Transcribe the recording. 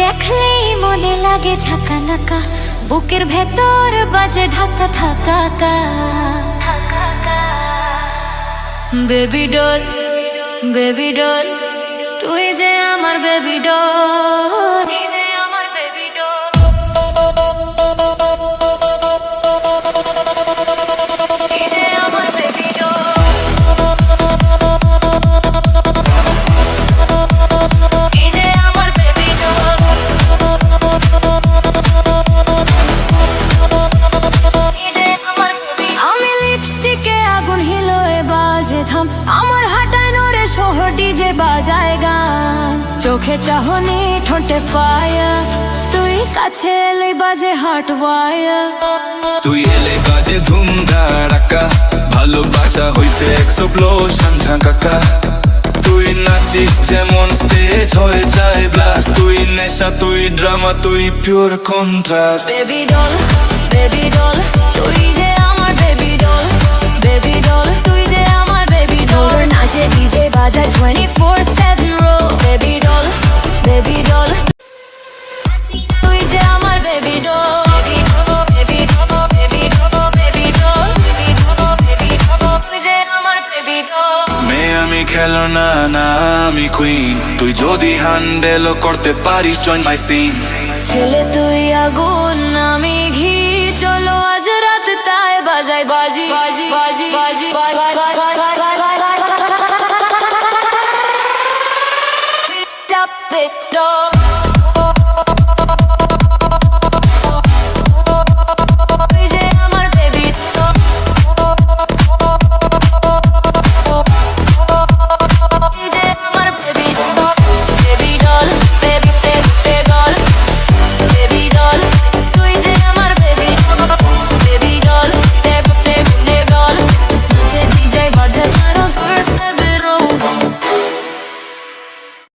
দেখলেই মনে লাগে ঝাঁকানাকা, বুকের ভেতর বাজে ঢাকা থাকা। বেবি ডল, বেবি ডল, তুই যে আমার বেবি ডল। আমার হাঁটায় নরে শহর ডিজে বাজায় গান, চোখে চাহনি ঠোঁটে ফায়ার, তুই কাছে এলে বাজে হার্ট ওয়ার। তুই এলে বাজে ধুম ধাড়াকা, ভালোবাসা হইছে এক্সপ্লোশন ঝাঁকাকা। তুই নাচিস যেমন স্টেজ হয়ে যায় ব্লাস্ট, তুই নেশা তুই ড্রামা তুই pure contrast. Baby doll, baby doll, তুই যে আমার বেবি ডল। বেবি ডল, তুই যে আমার বেবি ডল। নাচে ডিজে বাজায় 24/7 roll. Baby doll, baby doll, তুই যে আমার baby doll. Baby doll, baby doll, baby doll, baby doll, baby doll, তুই যে আমার বেবি ডল। মেয়ে আমি খেলো না, না আমি কুইন, তুই যদি হ্যান্ডেলও করতে পারিস জয়েন মাই সিন। ছেলে তুই আগুন আমি ঘি, চলো আজ রাত তাই বাজাই বাজি বাজি বাজি বাজি তুই যে আমার বেবি, তুই যে আমার baby. Baby doll, baby baby doll, baby doll, তুই যে আমার baby. Baby doll, baby baby doll, নাচে ডিজে বাজে 24/7